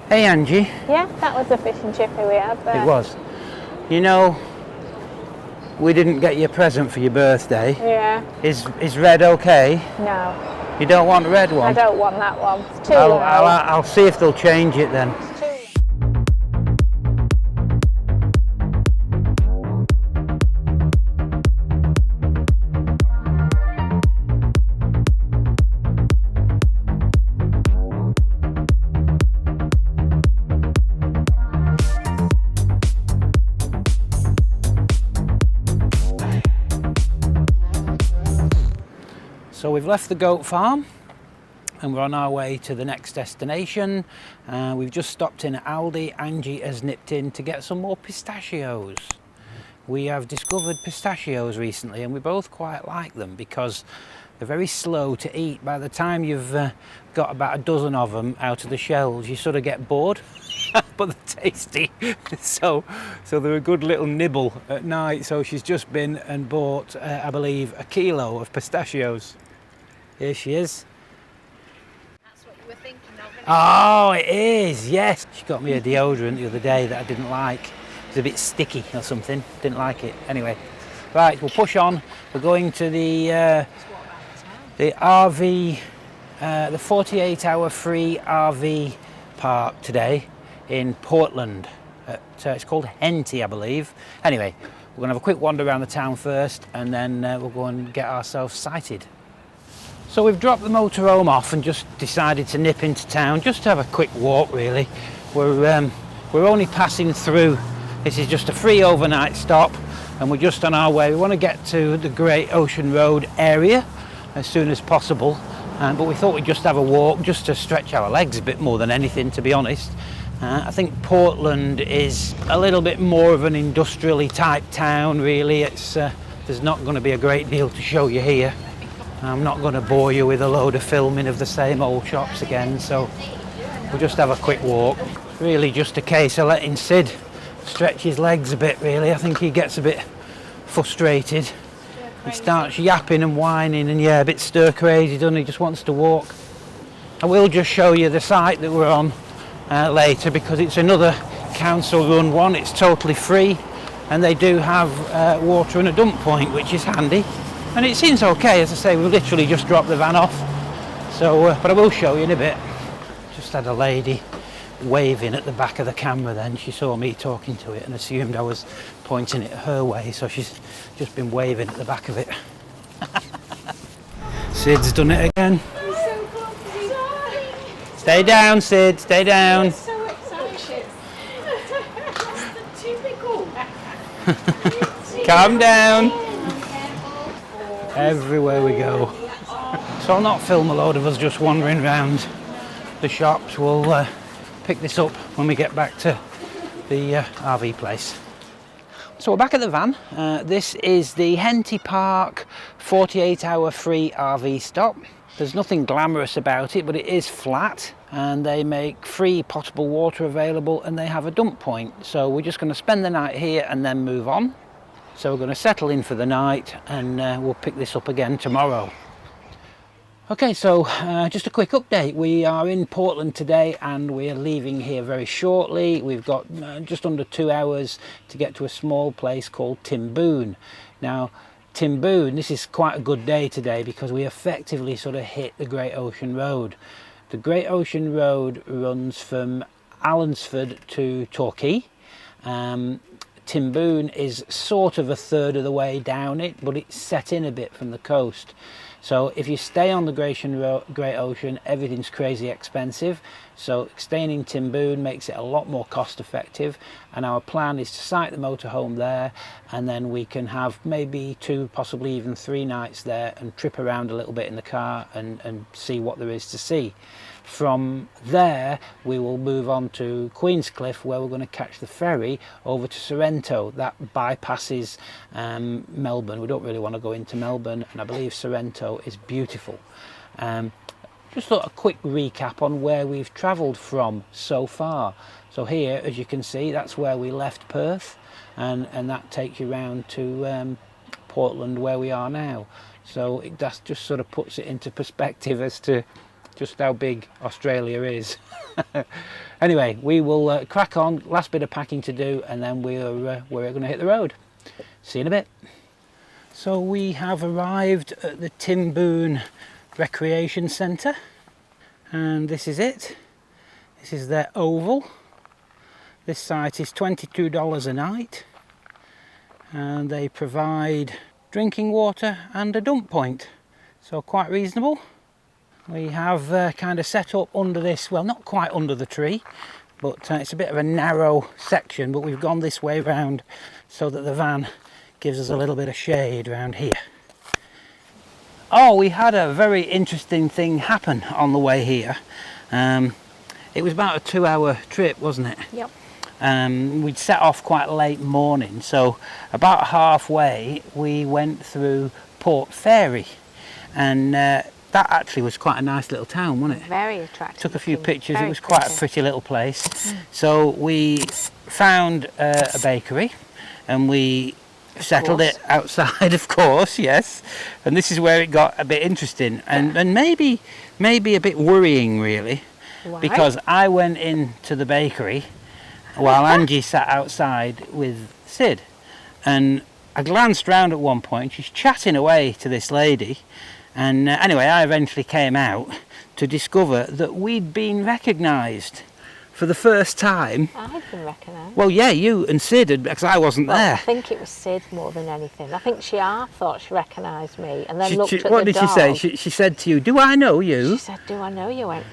Hey Angie. Yeah, that was a fish and chippy we had there. It was. You know, we didn't get you a present for your birthday. Yeah. Is red okay? No. You don't want the red one? I don't want that one. It's too low. I'll see if they'll change it then. So we've left the goat farm and we're on our way to the next destination. We've just stopped in at Aldi. Angie has nipped in to get some more pistachios. We have discovered pistachios recently and we both quite like them because they're very slow to eat. By the time you've got about a dozen of them out of the shells, you sort of get bored, but they're tasty. So they're a good little nibble at night. So she's just been and bought, I believe, a kilo of pistachios. Here she is. That's what you were thinking of, isn't it? Oh, it is, yes. She got me a deodorant the other day that I didn't like. It was a bit sticky or something. Didn't like it. Anyway, right, we'll push on. We're going to the RV, the 48-hour free RV park today in Portland. It's called Henty, I believe. Anyway, we're going to have a quick wander around the town first and then we'll go and get ourselves sighted. So we've dropped the motorhome off and just decided to nip into town just to have a quick walk really. We're only passing through. This is just a free overnight stop and we're just on our way. We want to get to the Great Ocean Road area as soon as possible, but we thought we'd just have a walk just to stretch our legs a bit more than anything, to be honest. I think Portland is a little bit more of an industrially type town really. There's not going to be a great deal to show you here. I'm not going to bore you with a load of filming of the same old shops again, so we'll just have a quick walk. Really just a case of letting Sid stretch his legs a bit really. I think he gets a bit frustrated. He starts yapping and whining and yeah, a bit stir crazy, doesn't he? Just wants to walk. I will just show you the site that we're on later because it's another council run one. It's totally free and they do have water and a dump point, which is handy. And it seems okay, as I say, we've literally just dropped the van off. So, but I will show you in a bit. Just had a lady waving at the back of the camera then. She saw me talking to it and assumed I was pointing it her way. So she's just been waving at the back of it. Sid's done it again. Stay down, Sid, stay down. So excited. Typical. Calm down. Everywhere we go. So I'll not film a load of us just wandering around the shops. We'll pick this up when we get back to the RV place. So we're back at the van. This is the Henty Park 48-hour free RV stop. There's nothing glamorous about it, but it is flat and they make free potable water available and they have a dump point. So we're just going to spend the night here and then move on. So we're going to settle in for the night and we'll pick this up again tomorrow. Okay, so just a quick update. We are in Portland today and we are leaving here very shortly. We've got just under 2 hours to get to a small place called Timboon. Now, Timboon, this is quite a good day today because we effectively sort of hit the Great Ocean Road. The Great Ocean Road runs from Allansford to Torquay. Timboon is sort of a third of the way down it, but it's set in a bit from the coast. So if you stay on the Great Ocean, everything's crazy expensive. So staying in Timboon makes it a lot more cost effective. And our plan is to site the motorhome there, and then we can have maybe 2, possibly even 3 nights there and trip around a little bit in the car and see what there is to see. From there, we will move on to Queenscliff, where we're going to catch the ferry over to Sorrento. That bypasses Melbourne. We don't really want to go into Melbourne, and I believe Sorrento is beautiful. Just a quick recap on where we've travelled from so far. So here, as you can see, that's where we left Perth, and that takes you round to Portland, where we are now. So that just sort of puts it into perspective as to just how big Australia is. Anyway, we will crack on, last bit of packing to do, and then we're going to hit the road. See you in a bit. So we have arrived at the Timboon Recreation Centre, and this is it. This is their oval. This site is $22 a night, and they provide drinking water and a dump point, so quite reasonable. We have kind of set up under this, well, not quite under the tree, but it's a bit of a narrow section, but we've gone this way round so that the van gives us a little bit of shade around here. Oh, we had a very interesting thing happen on the way here. It was about a 2-hour trip, wasn't it? Yep. We'd set off quite late morning, so about halfway we went through Port Fairy, and that actually was quite a nice little town, wasn't it? Very attractive. Took a few pictures. Very It was quite pretty. a pretty little place. So we found a bakery, and we settled it outside, of course, yes. And this is where it got a bit interesting, and maybe a bit worrying, really. Why? Because I went into the bakery while Angie sat outside with Sid, and I glanced round at one point. She's chatting away to this lady, and anyway, I eventually came out to discover that we'd been recognised for the first time. I've been recognised. Well, yeah, you and Sid had, because I wasn't I there. think it was Sid more than anything. I think she thought she recognised me, and then looked at What the did dog. she say? She said to you, "Do I know you?" She said, "Do I know you?" I went,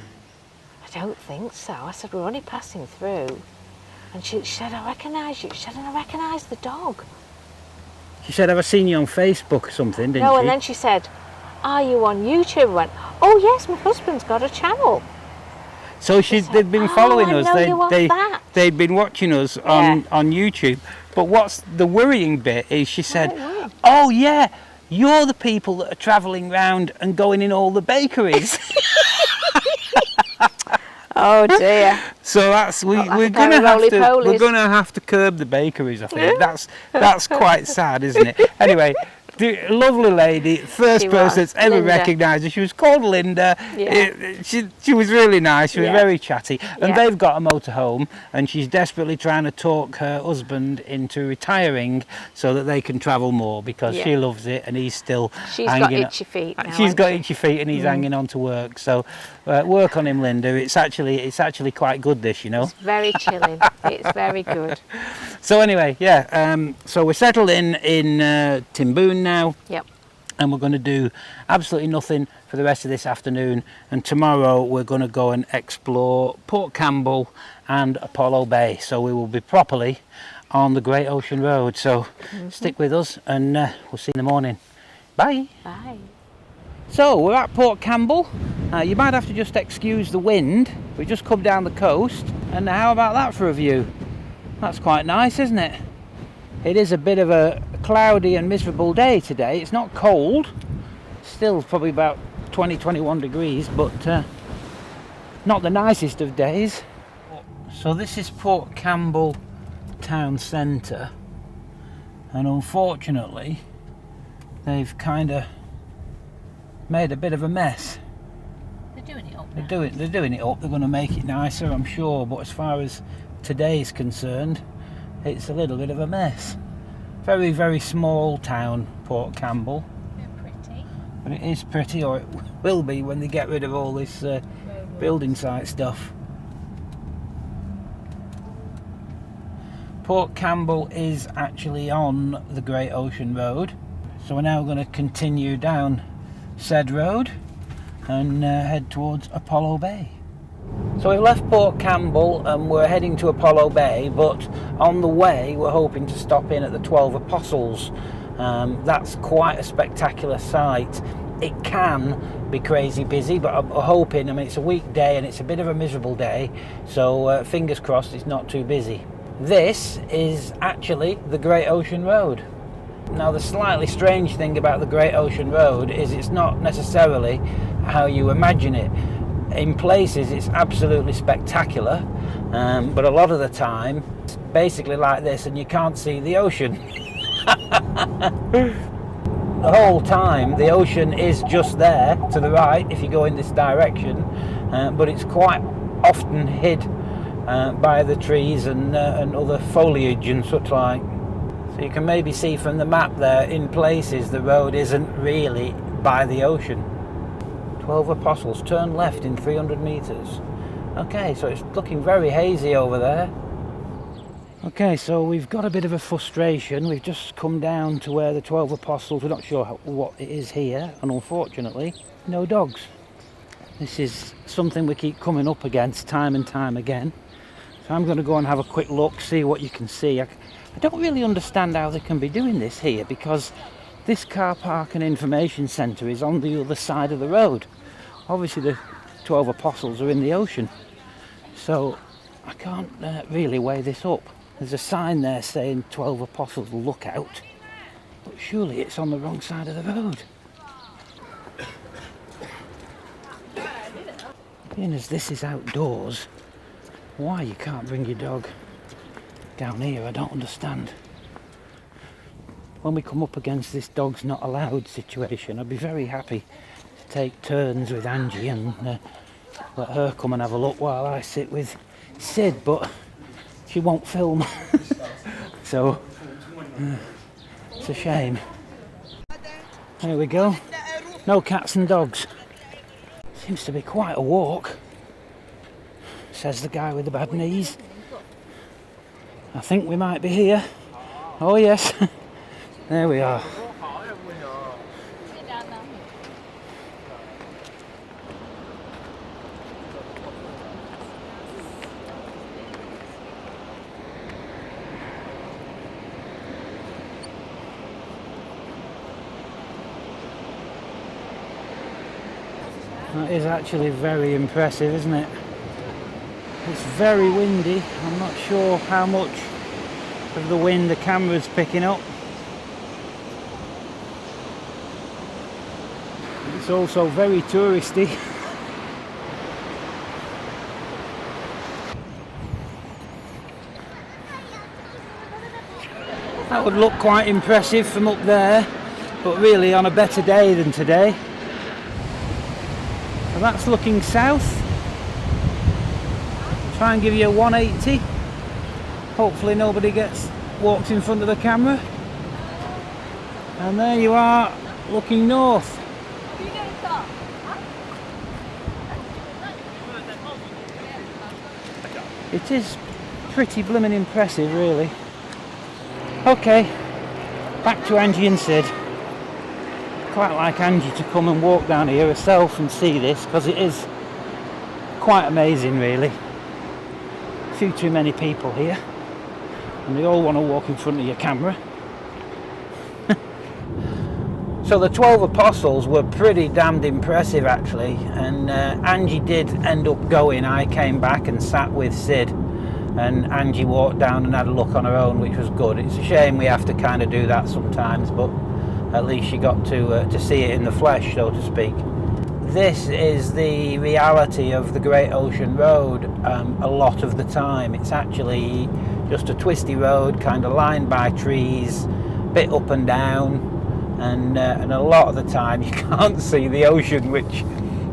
"I don't think so." I said, "We're only passing through." And she said, "I recognise you." She said, "And I recognise the dog." She said, "Have I seen you on Facebook or something?" Didn't No, she? and then she said, "Are you on YouTube?" I went, "Oh yes, my husband's got a channel." So said, they'd been "Oh, following I us. know you off that." They'd been watching us on YouTube. But what's the worrying bit is she said, Right. "Oh yeah, you're the people that are travelling round and going in all the bakeries." Oh dear. So that's we're like a gonna pair of we're roly-polies. gonna have to curb the bakeries. I think that's quite sad, isn't it? Anyway. Lovely lady, first She person was, that's ever Linda. recognised her. She was called Linda. Yeah. She was really nice. She was Yeah. very chatty. And Yeah. they've got a motorhome, and she's desperately trying to talk her husband into retiring so that they can travel more, because Yeah. she loves it and he's still She's got hanging. itchy feet now, She's got hasn't she? itchy feet and he's hanging on to work. So work on him, Linda. It's actually quite good, this, you know. It's very chilling. It's very good. So anyway, yeah. So we're settled in Timboon now. Yep. And we're going to do absolutely nothing for the rest of this afternoon, and tomorrow we're going to go and explore Port Campbell and Apollo Bay, so we will be properly on the Great Ocean Road. So stick with us, and we'll see you in the morning. Bye. Bye. So we're at Port Campbell. You might have to just excuse the wind. We just come down the coast, and how about that for a view? That's quite nice, isn't it? It is a bit of a cloudy and miserable day today. It's not cold, still probably about 20-21 degrees, but not the nicest of days. So this is Port Campbell town centre, and unfortunately they've kind of made a bit of a mess. They're doing it up. They're doing it up. They're going to make it nicer, I'm sure, but as far as today's concerned, it's a little bit of a mess. Very, very small town, Port Campbell. They're pretty. But it is pretty, or it will be when they get rid of all this building site stuff. Port Campbell is actually on the Great Ocean Road. So we're now going to continue down said road and head towards Apollo Bay. So we've left Port Campbell and we're heading to Apollo Bay, but on the way we're hoping to stop in at the 12 Apostles. That's quite a spectacular site. It can be crazy busy, but I'm hoping, I mean, it's a weekday and it's a bit of a miserable day, so fingers crossed it's not too busy. This is actually the Great Ocean Road. Now, the slightly strange thing about the Great Ocean Road is it's not necessarily how you imagine it. In places it's absolutely spectacular, but a lot of the time it's basically like this and you can't see the ocean. the whole time the ocean is just there to the right if you go in this direction, but it's quite often hid by the trees and other foliage and such like. So you can maybe see from the map there, in places the road isn't really by the ocean. 12 Apostles, turn left in 300 metres. Okay, so it's looking very hazy over there. Okay, so we've got a bit of a frustration. We've just come down to where the 12 Apostles, we're not sure what it is here, and unfortunately, no dogs. This is something we keep coming up against time and time again. So I'm going to go and have a quick look, see what you can see. I don't really understand how they can be doing this here, because this car park and information centre is on the other side of the road. Obviously the 12 Apostles are in the ocean, so I can't really weigh this up. There's a sign there saying 12 Apostles look out, but surely it's on the wrong side of the road. Being as this is outdoors, why you can't bring your dog down here, I don't understand. When we come up against this dogs not allowed situation, I'd be very happy to take turns with Angie and let her come and have a look while I sit with Sid, but she won't film. So it's a shame. There we go. No cats and dogs. Seems to be quite a walk, says the guy with the bad knees. I think we might be here. Oh yes. There we are. That is actually very impressive, isn't it? It's very windy. I'm not sure how much of the wind the camera's picking up. It's also very touristy. That would look quite impressive from up there, but really on a better day than today. So that's looking south. Try and give you a 180. Hopefully nobody walks in front of the camera. And there you are, looking north. It is pretty blooming impressive, really. Okay, back to Angie and Sid. Quite like Angie to come and walk down here herself and see this, because it is quite amazing, really. A few too many people here, and they all want to walk in front of your camera. So the 12 Apostles were pretty damned impressive, actually, and Angie did end up going. I came back and sat with Sid, and Angie walked down and had a look on her own, which was good. It's a shame we have to kind of do that sometimes, but at least she got to see it in the flesh, so to speak. This is the reality of the Great Ocean Road a lot of the time. It's actually just a twisty road, kind of lined by trees, bit up and down, and a lot of the time you can't see the ocean, which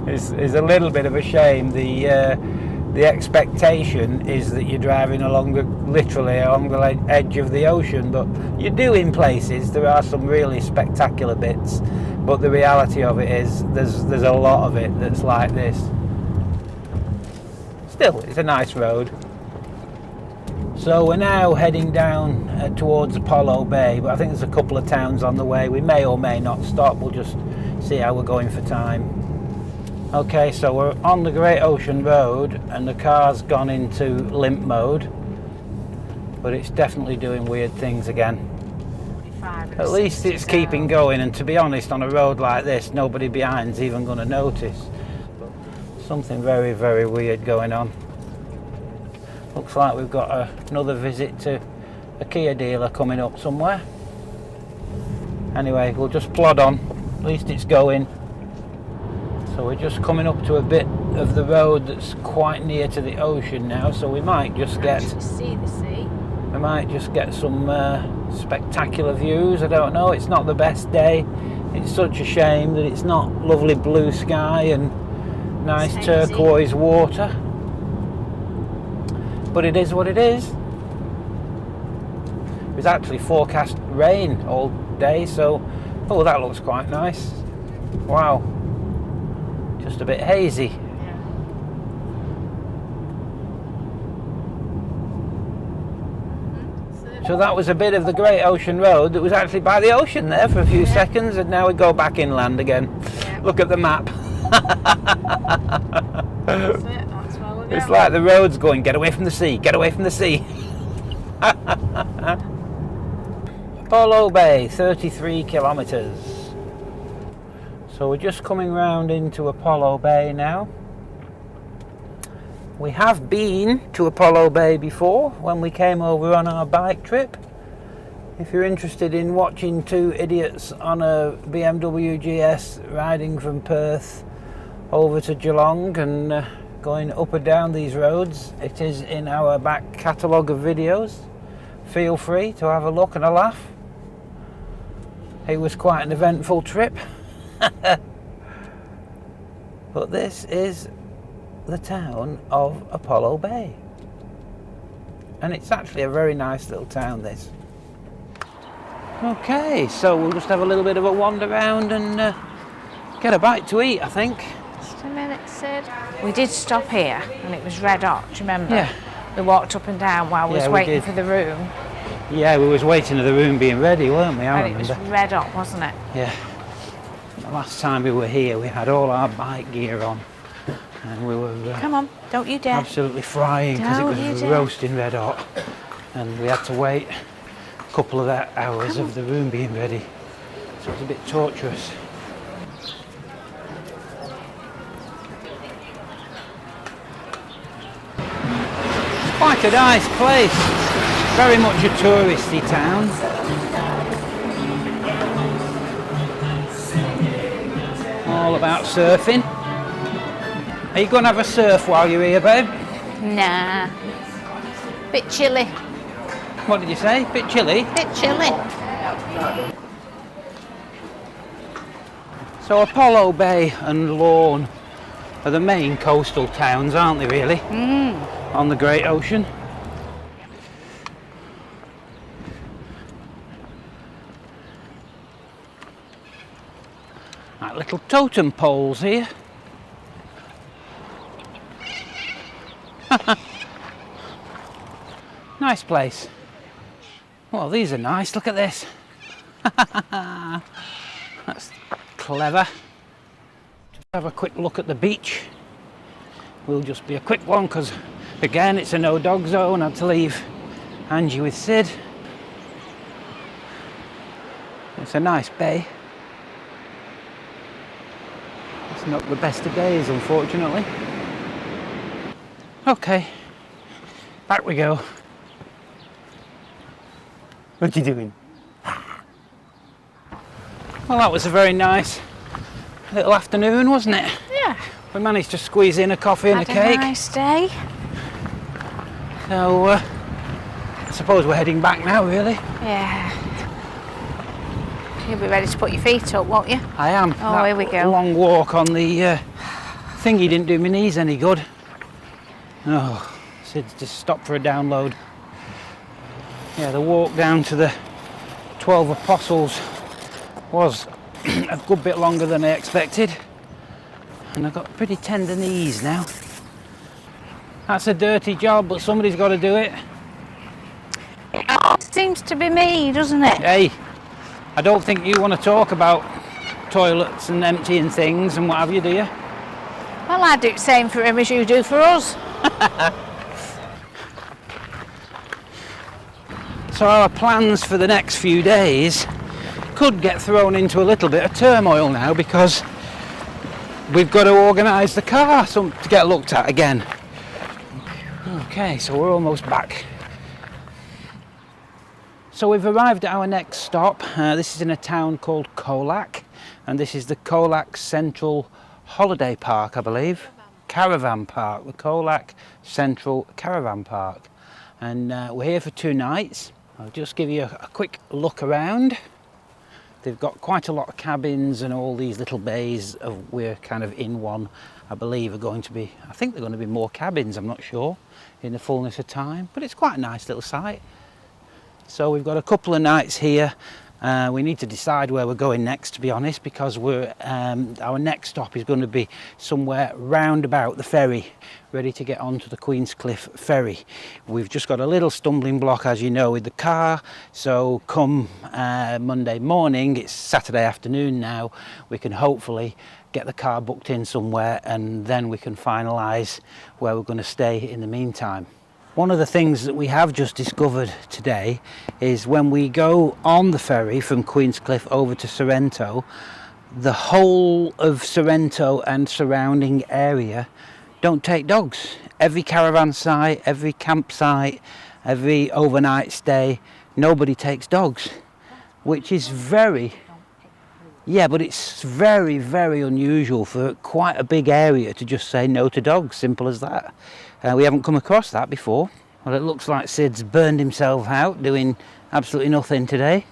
is a little bit of a shame. The expectation is that you're driving literally along the edge of the ocean, but you do in places. There are some really spectacular bits, but the reality of it is there's a lot of it that's like this. Still, it's a nice road. So we're now heading down towards Apollo Bay, but I think there's a couple of towns on the way. We may or may not stop. We'll just see how we're going for time. Okay, so we're on the Great Ocean Road and the car's gone into limp mode, but it's definitely doing weird things again. At least it's keeping going, and to be honest, on a road like this, nobody behind's even going to notice. Something very, very weird going on. Looks like we've got another visit to a Kia dealer coming up somewhere. Anyway, we'll just plod on, at least it's going. So we're just coming up to a bit of the road that's quite near to the ocean now, so we might just get see the sea. We might just get some spectacular views. I don't know, it's not the best day It's such a shame that it's not lovely blue sky and nice It's hazy. turquoise water. But it is what it is. It was actually forecast rain all day, so oh, that looks quite nice. Wow. Just a bit hazy. So that was a bit of the Great Ocean Road that was actually by the ocean there for a few seconds, and now we go back inland again. Yeah. Look at the map. That's it, that's where we're It's going. like the road's going, get away from the sea, get away from the sea. Apollo Bay, 33 kilometres. So we're just coming round into Apollo Bay now. We have been to Apollo Bay before when we came over on our bike trip. If you're interested in watching two idiots on a BMW GS riding from Perth over to Geelong and going up and down these roads, it is in our back catalogue of videos. Feel free to have a look and a laugh. It was quite an eventful trip. But this is the town of Apollo Bay, and it's actually a very nice little town, this. Okay, so we'll just have a little bit of a wander around and get a bite to eat, I think. Just a minute, Sid. We did stop here and it was red hot, do you remember? Yeah. We walked up and down while we Yeah, was we waiting did. for the room, Yeah, we was waiting for the room being ready, weren't we? I and it was remember. red hot, wasn't it? Yeah. The last time we were here, we had all our bike gear on, and we were Come on, don't you dare. absolutely frying because it Don't you was dare. roasting red hot, and we had to wait a couple of hours of the room being ready, so it was a bit torturous. It's quite a nice place, very much a touristy town. All about surfing. Are you going to have a surf while you're here, babe? Nah. Bit chilly. What did you say? Bit chilly? Bit chilly. So Apollo Bay and Lorne are the main coastal towns, aren't they, really? On the Great Ocean. Like little totem poles here. Nice place. Well, these are nice. Look at this. That's clever. Just have a quick look at the beach. Will just be a quick one because, again, it's a no dog zone. I had to leave Angie with Sid. It's a nice bay. It's not the best of days, unfortunately. Okay, back we go. What are you doing? Well, that was a very nice little afternoon, wasn't it? Yeah. We managed to squeeze in a coffee and a Had cake. a nice day. So, I suppose we're heading back now, really. Yeah. You'll be ready to put your feet up, won't you? I am. Oh, That here we go. long walk on the thingy didn't do my knees any good. Oh, Sid just stopped for a download. Yeah, the walk down to the 12 Apostles was a good bit longer than I expected. And I've got pretty tender knees now. That's a dirty job, but somebody's got to do it. It seems to be me, doesn't it? Hey, I don't think you want to talk about toilets and emptying things and what have you, do you? Well, I do the same for him as you do for us. So our plans for the next few days could get thrown into a little bit of turmoil now because we've got to organise the car to get looked at again. Okay, so we're almost back. So we've arrived at our next stop. This is in a town called Colac, and this is the Colac Central Holiday Park, I believe. Caravan Park, the Colac Central Caravan Park. And we're here for 2 nights. I'll just give you a quick look around. They've got quite a lot of cabins and all these little bays. We're kind of in one. I believe are going to be, I think they're going to be more cabins, I'm not sure, in the fullness of time, but it's quite a nice little site. So we've got a couple of nights here. We need to decide where we're going next, to be honest, because our next stop is going to be somewhere round about the ferry, ready to get onto the Queenscliff ferry. We've just got a little stumbling block, as you know, with the car. So come Monday morning, it's Saturday afternoon now, we can hopefully get the car booked in somewhere, and then we can finalise where we're going to stay in the meantime. One of the things that we have just discovered today is when we go on the ferry from Queenscliff over to Sorrento, the whole of Sorrento and surrounding area don't take dogs. Every caravan site, every campsite, every overnight stay, nobody takes dogs, which is very, yeah, but it's very, very unusual for quite a big area to just say no to dogs, simple as that. We haven't come across that before. Well, it looks like Sid's burned himself out doing absolutely nothing today.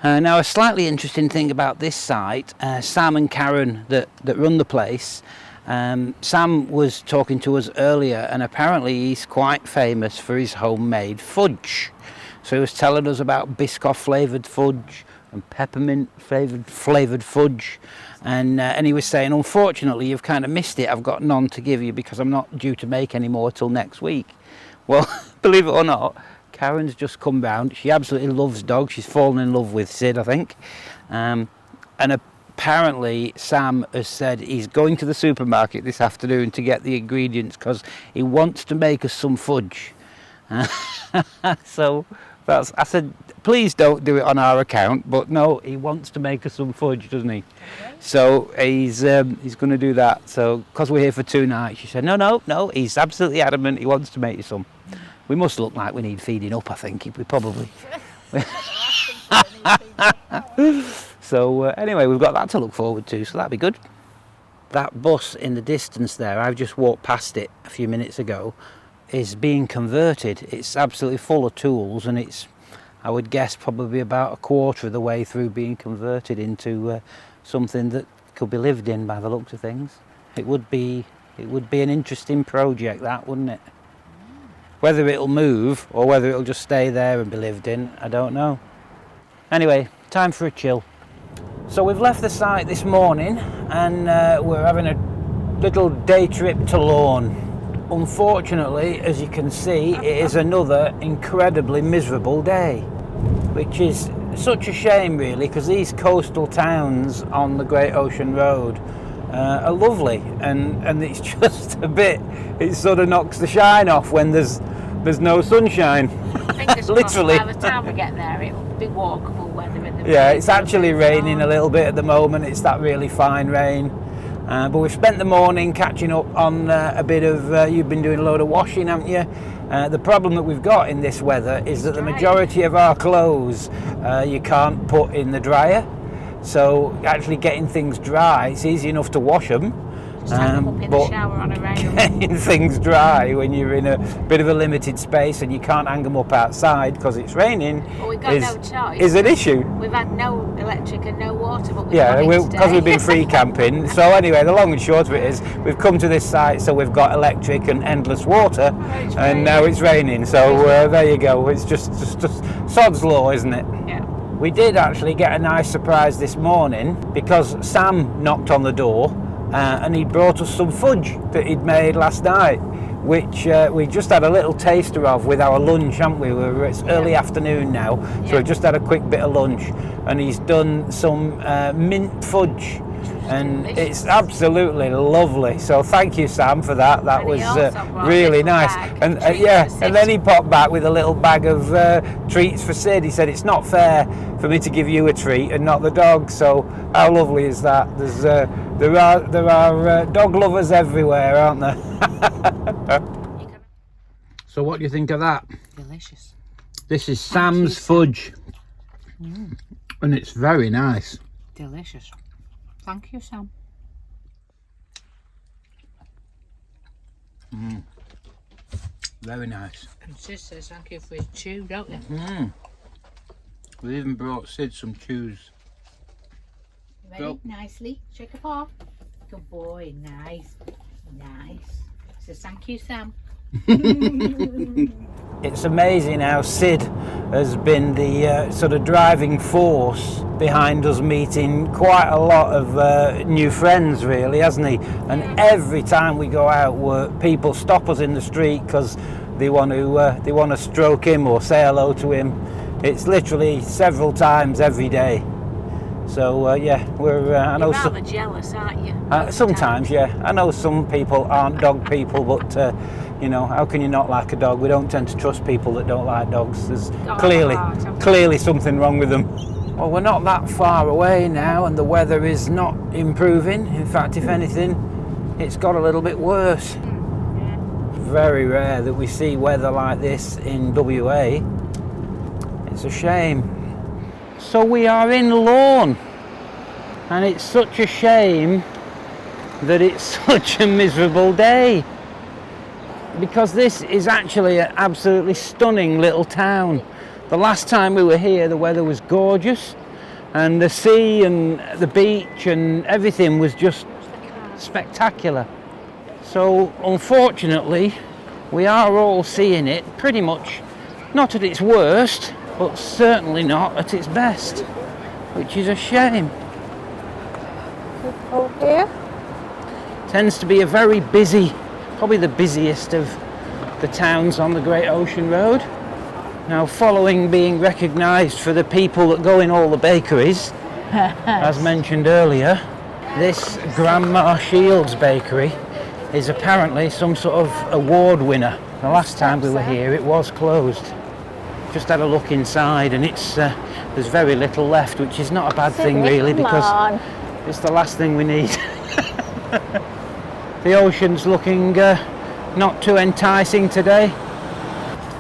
Now, a slightly interesting thing about this site, Sam and Karen that run the place, Sam was talking to us earlier, and apparently he's quite famous for his homemade fudge. So he was telling us about Biscoff flavoured fudge and peppermint flavoured fudge. And he was saying, unfortunately, you've kind of missed it. I've got none to give you because I'm not due to make any more till next week. Well, believe it or not, Karen's just come round. She absolutely loves dogs. She's fallen in love with Sid, I think. And apparently, Sam has said he's going to the supermarket this afternoon to get the ingredients because he wants to make us some fudge. So I said, please don't do it on our account, but no, he wants to make us some fudge, doesn't he? So he's going to do that. So because we're here for 2 nights, she said, no, he's absolutely adamant he wants to make you some. We must look like we need feeding up, I think. We probably. So anyway, we've got that to look forward to, so that'd be good. That bus in the distance there, I've just walked past it a few minutes ago, is being converted. It's absolutely full of tools, and it's, I would guess, probably about a quarter of the way through being converted into something that could be lived in by the looks of things. It would be an interesting project, that, wouldn't it? Whether it'll move or whether it'll just stay there and be lived in, I don't know. Anyway, time for a chill. So we've left the site this morning, and we're having a little day trip to Lorne. Unfortunately, as you can see, it is another incredibly miserable day, which is such a shame really, because these coastal towns on the Great Ocean Road are lovely, and it's just a bit, it sort of knocks the shine off when there's no sunshine. Literally. By the time we get there, it'll be walkable weather in the Yeah, it's actually raining a little bit at the moment. It's that really fine rain. But we've spent the morning catching up on a bit of, you've been doing a load of washing, haven't you? The problem that we've got in this weather is that the majority of our clothes you can't put in the dryer. So actually getting things dry, it's easy enough to wash them. But getting things dry when you're in a bit of a limited space and you can't hang them up outside because it's raining is an issue. We've had no electric and no water, but because we've been free camping. So anyway, the long and short of it is we've come to this site, so we've got electric and endless water, and now it's raining. So there you go. It's just sod's law, isn't it? Yeah. We did actually get a nice surprise this morning because Sam knocked on the door. And he brought us some fudge that he'd made last night, which we just had a little taster of with our lunch, haven't we? It's early afternoon now, so we've just had a quick bit of lunch, and he's done some mint fudge, and it's absolutely lovely. So thank you, Sam, for that. That was really nice. And and then he popped back with a little bag of treats for Sid. He said it's not fair for me to give you a treat and not the dog. So how lovely is that? There are dog lovers everywhere, aren't there? So what do you think of that? Delicious. This is Sam's fudge, and it's very nice. Delicious. Thank you, Sam. Very nice. And Sis says thank you for his chew, don't you? We even brought Sid some chews. Ready? Go. Nicely. Shake a paw. Good boy. Nice. Nice. So thank you, Sam. It's amazing how Sid has been the sort of driving force behind us meeting quite a lot of new friends, really, hasn't he? And every time we go out, people stop us in the street because they want to stroke him or say hello to him. It's literally several times every day. So yeah, I know You're rather jealous, aren't you? sometimes, yeah. I know some people aren't dog people, but you know, how can you not like a dog? We don't tend to trust people that don't like dogs. There's clearly something wrong with them. Well, we're not that far away now, and the weather is not improving. In fact, if anything, it's got a little bit worse. Very rare that we see weather like this in WA. It's a shame. So we are in Lorne, and it's such a shame that it's such a miserable day, because this is actually an absolutely stunning little town. The last time we were here, the weather was gorgeous, and the sea and the beach and everything was just spectacular. So unfortunately, we are all seeing it pretty much not at its worst, but certainly not at its best, which is a shame. Oh dear. Tends to be a very busy, probably the busiest of the towns on the Great Ocean Road. Now, following being recognised for the people that go in all the bakeries, as mentioned earlier, this Grandma Shields bakery is apparently some sort of award winner. The last time we were here, it was closed. Just had a look inside, and there's very little left, which is not a bad thing really, because it's the last thing we need. The ocean's looking not too enticing today.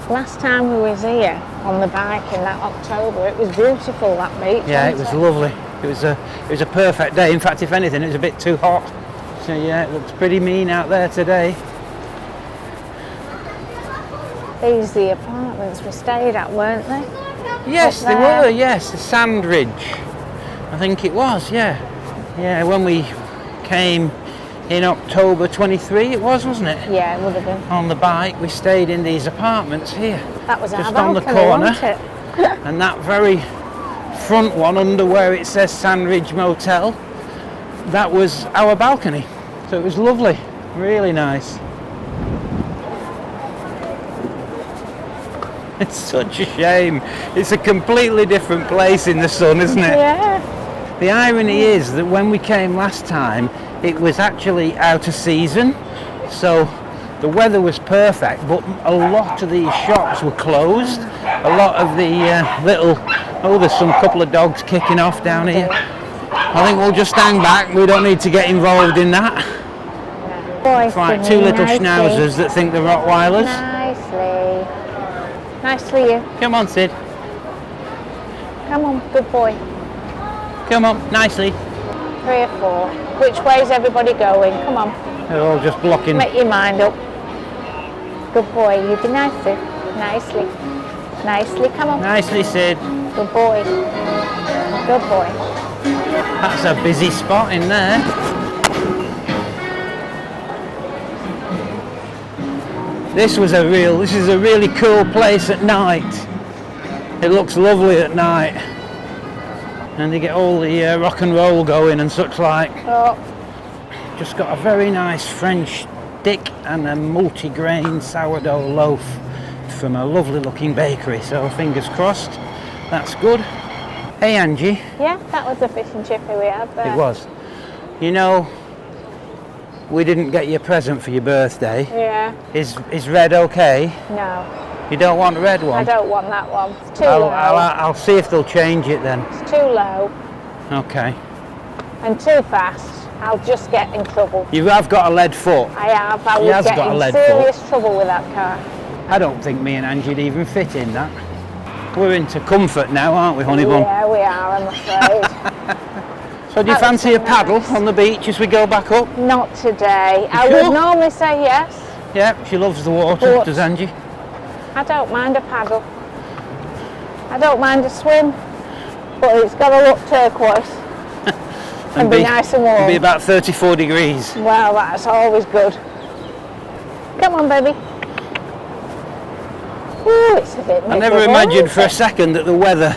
Last time we was here on the bike in that October, it was beautiful, that beach. Yeah, it was lovely. It was a perfect day. In fact, if anything, it was a bit too hot. So yeah, it looks pretty mean out there today. These the apartments we stayed at, weren't they? Yes, they were. Yes, the Sandridge, I think it was. Yeah, yeah. When we came in October 23, it was, wasn't it? Yeah, it would have been. On the bike, we stayed in these apartments here. That was just our on the balcony, corner, wasn't it? and that very front one under where it says Sandridge Motel, that was our balcony. So it was lovely, really nice. It's such a shame. It's a completely different place in the sun, isn't it? Yeah. The irony is that when we came last time, it was actually out of season, so the weather was perfect, but a lot of these shops were closed. A lot of the there's some couple of dogs kicking off down here. I think we'll just hang back. We don't need to get involved in that. It's like two little schnauzers that think they're Rottweilers. Nicely. Nicely you. Come on, Sid. Come on, good boy. Come on, nicely. 3 or 4. Which way's everybody going? Come on. They're all just blocking. Make your mind up. Good boy. You be nice, Sid. Nicely. Nicely. Come on. Nicely, Sid. Good boy. Good boy. That's a busy spot in there. This is a really cool place at night. It looks lovely at night. And they get all the rock and roll going and such like. Oh. Just got a very nice French stick and a multi-grain sourdough loaf from a lovely looking bakery. So fingers crossed, that's good. Hey Angie. Yeah, that was the fish and chippy we had there. It was. You know, we didn't get you a present for your birthday. Yeah. Is red okay? No. You don't want a red one? I don't want that one. It's too low. I'll see if they'll change it then. It's too low. Okay. And too fast. I'll just get in trouble. You have got a lead foot. I have. I would get in serious trouble with that car. I don't think me and Angie'd even fit in that. We're into comfort now, aren't we, honey bun? Yeah, we are, I'm afraid. So do you fancy a paddle on the beach as we go back up? Not today. I sure? would normally say yes. Yeah, she loves the water, But does Angie? I don't mind a paddle. I don't mind a swim. but it's got to look turquoise and be nice and warm. Be about 34 degrees. Well, that's always good. Come on, baby. Ooh, it's a bit I never imagined for a second that the weather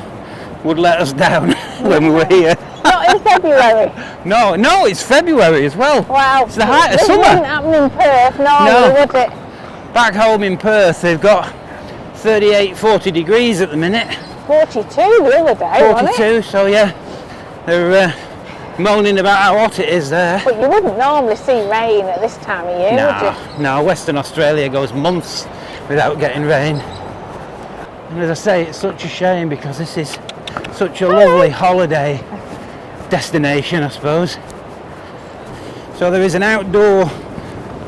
would let us down when we were here. Not in February. No, it's February as well. Wow. It's the height of this summer. wouldn't happen in Perth, no, would it? Back home in Perth, they've got 38, 40 degrees at the minute. 42 the other day, 42, so yeah, they're moaning about how hot it is there. But you wouldn't normally see rain at this time of year, would you? No, Western Australia goes months without getting rain. And as I say, it's such a shame because this is such a lovely holiday destination, I suppose. So there is an outdoor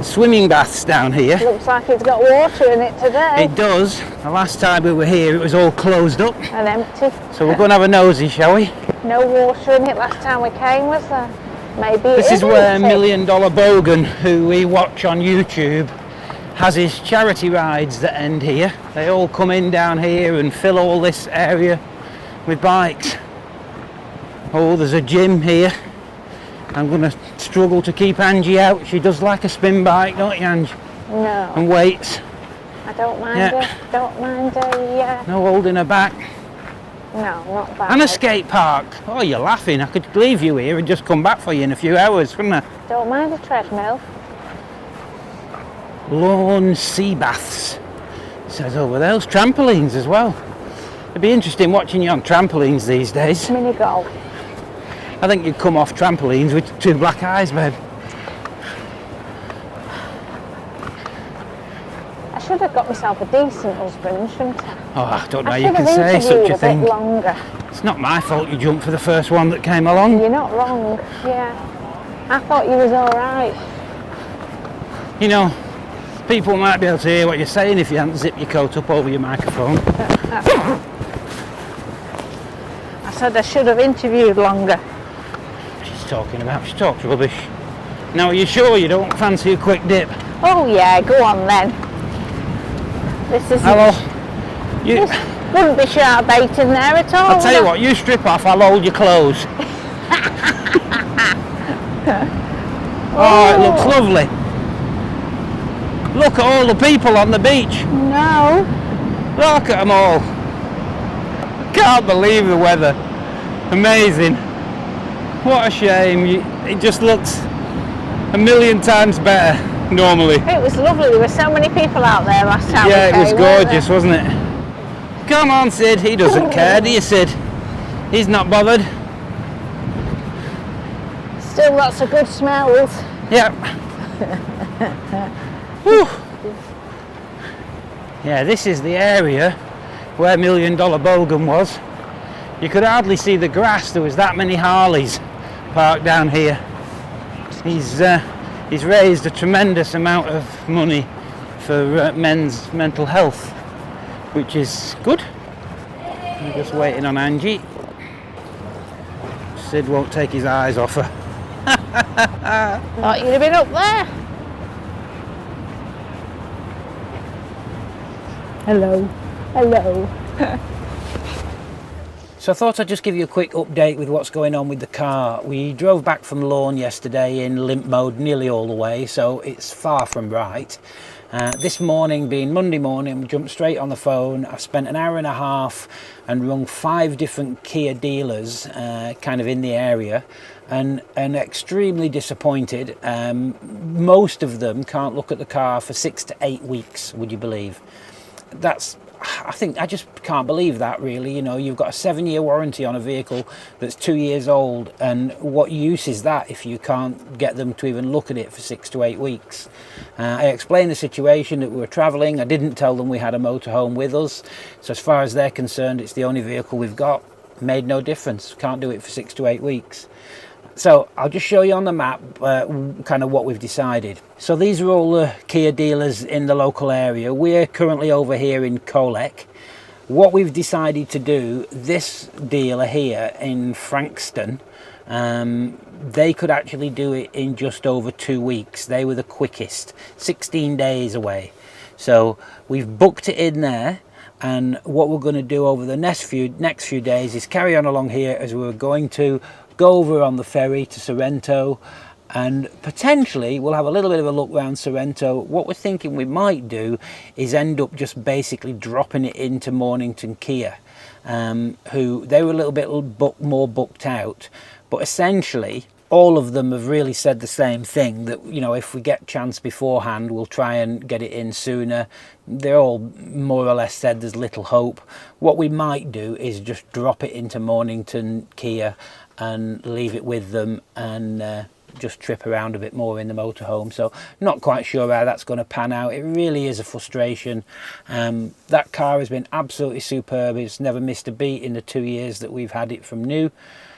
swimming baths down here. Looks like it's got water in it today. It does. The last time we were here, it was all closed up. And empty. So we're going to have a nosy, shall we? No water in it last time we came, was there? Maybe This is where empty. $1 Million Bogan, who we watch on YouTube, has his charity rides that end here. They all come in down here and fill all this area with bikes. Oh, there's a gym here. I'm going to struggle to keep Angie out. She does like a spin bike, don't you, Angie? No. And weights. I don't mind Yeah. her. Don't mind her, No holding her back. No, not bad. And a skate park. Oh, you're laughing. I could leave you here and just come back for you in a few hours, couldn't I? Don't mind a treadmill. Lorne sea baths. It says over there. There's trampolines as well. It'd be interesting watching you on trampolines these days. Mini golf. I think you'd come off trampolines with 2 black eyes, babe. I should have got myself a decent husband, shouldn't I? Oh, I don't know I how you should can have say interviewed such a a thing. bit longer. It's not my fault you jumped for the first one that came along. You're not wrong. Yeah. I thought you was all right. You know, people might be able to hear what you're saying if you hadn't zipped your coat up over your microphone. I said I should have interviewed longer. She's talking about, she talks rubbish. Now, are you sure you don't fancy a quick dip? Oh yeah, go on then. This is. Hello? You, Wouldn't be sharp bait in there at all. I'll tell you what, you strip off, I'll hold your clothes. Oh, it looks lovely. Look at all the people on the beach. No. Look at them all. Can't believe the weather. Amazing. What a shame. It just looks a million times better normally. It was lovely. There were so many people out there last time. Yeah, we it was came, weren't gorgeous, wasn't it? Come on, Sid. He doesn't care, do you, Sid? He's not bothered. there? Still lots of good smells. Yep. Whew. Yeah, this is the area where $1 Million Bogan was. You could hardly see the grass. There was that many Harleys parked down here. He's raised a tremendous amount of money for men's mental health, which is good. I'm just waiting on Angie. Sid won't take his eyes off her. Thought you'd have been up there. Hello. Hello. So I thought I'd just give you a quick update with what's going on with the car. We drove back from Lorne yesterday in limp mode nearly all the way, so it's far from right. This morning, being Monday morning, we jumped straight on the phone. I spent an hour and a half and rung 5 different Kia dealers kind of in the area, and extremely disappointed. Most of them can't look at the car for 6 to 8 weeks, would you believe? I just can't believe that, really. You know, you've got a 7-year warranty on a vehicle that's 2 years old, and what use is that if you can't get them to even look at it for 6 to 8 weeks? I explained the situation, that we were travelling. I didn't tell them we had a motorhome with us, so as far as they're concerned, it's the only vehicle we've got. Made no difference, can't do it for 6 to 8 weeks. So I'll just show you on the map kind of what we've decided. So these are all the Kia dealers in the local area. We're currently over here in Colac. What we've decided to do, this dealer here in Frankston, they could actually do it in just over 2 weeks. They were the quickest, 16 days away. So we've booked it in there, And what we're going to do over the next few days is carry on along here, as we're going to go over on the ferry to Sorrento, and potentially we'll have a little bit of a look around Sorrento. What we're thinking we might do is end up just basically dropping it into Mornington Kia, who they were a little bit more booked out, but essentially all of them have really said the same thing, that, you know, if we get chance beforehand, we'll try and get it in sooner. They're all more or less said there's little hope. What we might do is just drop it into Mornington Kia and leave it with them, and just trip around a bit more in the motorhome. So not quite sure how that's going to pan out. It really is a frustration. That car has been absolutely superb. It's never missed a beat in the 2 years that we've had it from new.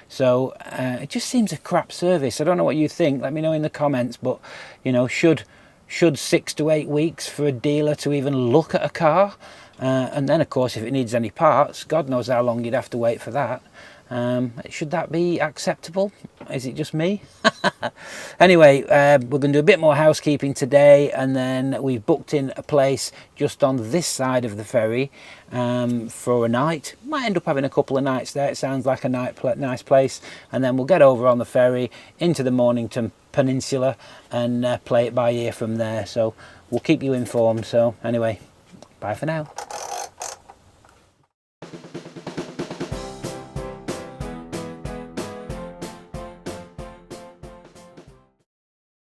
So it just seems a crap service. I don't know what you think. Let me know in the comments. But, you know, should 6 to 8 weeks for a dealer to even look at a car? And then, of course, if it needs any parts, God knows how long you'd have to wait for that. Should that be acceptable? Is it just me? Anyway, we're going to do a bit more housekeeping today, and then we've booked in a place just on this side of the ferry for a night. Might end up having a couple of nights there. It sounds like a nice place, and then we'll get over on the ferry into the Mornington Peninsula and play it by ear from there. So we'll keep you informed. So anyway, bye for now.